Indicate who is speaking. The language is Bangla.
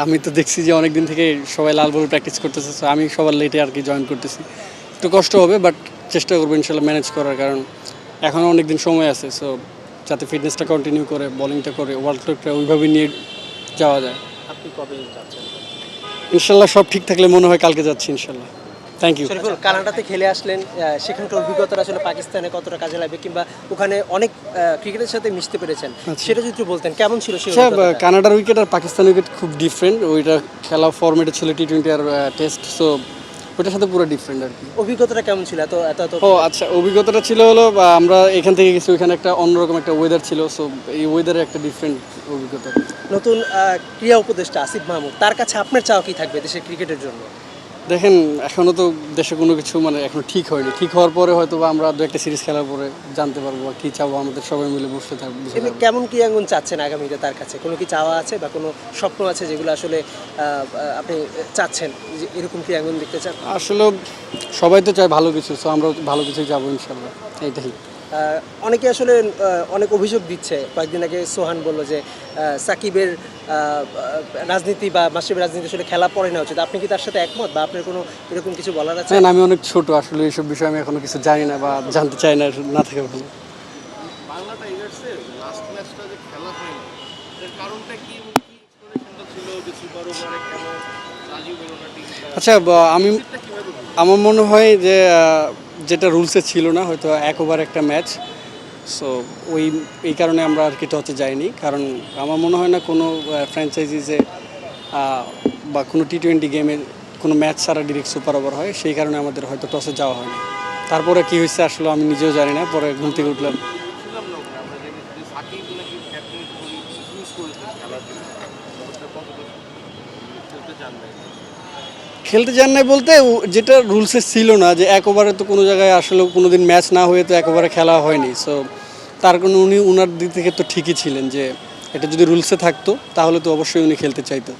Speaker 1: আমি তো দেখছি যে অনেক দিন থেকে সবাই লাল বল প্র্যাকটিস করতেছে, সো আমি সবার লেটে আর কি জয়েন করতেছি। একটু কষ্ট হবে, বাট চেষ্টা করবো ইনশাল্লাহ ম্যানেজ করার, কারণ এখনও অনেক দিন সময় আছে। সো যাতে ফিটনেসটা কন্টিনিউ করে, বোলিংটা করে, ওয়ার্ল্ড কাপটা ওইভাবে নিয়ে যাওয়া যায়।
Speaker 2: আপনি কবে যাচ্ছেন?
Speaker 1: ইনশাল্লাহ সব ঠিক থাকলে মনে হয় কালকে যাচ্ছি ইনশাল্লাহ। Thank you.
Speaker 2: শরীফুল, কানাডাতে খেলে আসলেন, সেখানকার অভিজ্ঞতাটা আসলে পাকিস্তানে কতটা কাজে লাগবে, কিংবা ওখানে অনেক ক্রিকেটের সাথে মিশতে পেরেছেন, সেটা যদি একটু বলতেন কেমন ছিল সেই
Speaker 1: আচ্ছা,
Speaker 2: অভিজ্ঞতাটা?
Speaker 1: কানাডার উইকেট আর পাকিস্তান উইকেট খুব ডিফারেন্ট। ওইটা খেলা ফরম্যাটে ছিল টি-20 আর টেস্ট, সো ওইটার সাথে পুরো ডিফারেন্ট আর কি।
Speaker 2: অভিজ্ঞতাটা কেমন ছিল? এত এত এত
Speaker 1: ও আচ্ছা, অভিজ্ঞতাটা ছিল হলো আমরা এখান থেকে গেছি, ওইখানে একটা অন্যরকম একটা ওয়েদার ছিল, সো এই ওয়েদারে একটা ডিফারেন্ট অভিজ্ঞতা।
Speaker 2: নতুন ক্রীড়া উপদেষ্টা আসিফ মাহমুদ, তার কাছে আপনার চাওয়া কি থাকবে দেশের ক্রিকেটের জন্য?
Speaker 1: দেখেন, এখনও তো দেশে কোনো কিছু মানে এখনো ঠিক হয়নি। ঠিক হওয়ার পরে হয়তো বা আমরা দু একটা সিরিজ খেলার পরে জানতে পারবো বা কী চাবো, আমাদের সবাই মিলে বসতে থাকবো।
Speaker 2: এমনি কেমন ক্রীড়াঙ্গন চাচ্ছেন আগামীতে তার কাছে? কোনো কি চাওয়া আছে বা কোনো স্বপ্ন আছে যেগুলো আসলে আপনি চাচ্ছেন যে এরকম ক্রীড়াঙ্গন দেখতে চান?
Speaker 1: আসলে সবাই তো চায় ভালো কিছু, সো আমরা ভালো কিছুই যাবো ইনশাল্লাহ, এইটাই।
Speaker 2: অনেকে আসলে অনেক অভিযোগ দিচ্ছে। কয়েকদিন আগে সোহান বলল যে সাকিবের রাজনীতি বা মাশরাফির রাজনীতি আসলে খেলা পড়ে না উচিত। আপনি কি তার সাথে একমত, বা আপনার কোনো এরকম কিছু বলার আছে?
Speaker 1: না, আমি অনেক ছোট, আসলে এইসব বিষয়ে আমি এখনো কিছু জানি না বা জানতে চাই না, না থাকে ভালো।
Speaker 3: বাংলা টাইগার্সের লাস্ট ম্যাচটা যে খেলা হয়নি, এর কারণটা কি এবং কি এক্সপ্লেনেশনটা ছিল যে সুপার ওভারে কেন রাজীব হলো না টিমটা?
Speaker 1: আচ্ছা, আমি
Speaker 3: কিভাবে বুঝলেন?
Speaker 1: আমার মনে হয় যে যেটা রুলসে ছিল না, হয়তো এক ওভার একটা ম্যাচ, সো এই কারণে আমরা আর কি টচে যাইনি। কারণ আমার মনে হয় না কোনো ফ্র্যাঞ্চাইজিসে বা কোনো টি-20 গেমে কোনো ম্যাচ ছাড়া ডিরেক্ট সুপার ওভার হয়, সেই কারণে আমাদের হয়তো টসে যাওয়া হয়নি। তারপরে কী হয়েছে আসলে আমি নিজেও জানি না, পরে ঘুম থেকে উঠলাম।
Speaker 3: শুনলাম না ওখানে, আমরা দেখেছি যে সাকিব নাকি ক্যাপ্টেন খুবই মিস করেছেন খেলার জন্য, ওটা কতটা খেলতে চান নাই?
Speaker 1: খেলতে চান নাই বলতে, যেটা রুলসে ছিল না যে এক ওভারে তো কোনো জায়গায় আসলে কোনো দিন ম্যাচ না হয়ে তো এক ওভারে খেলা হয়নি। সো তার কোনো উনি ওনার দিক থেকে তো ঠিকই ছিলেন যে এটা যদি রুলসে থাকতো তাহলে তো অবশ্যই উনি খেলতে চাইতো।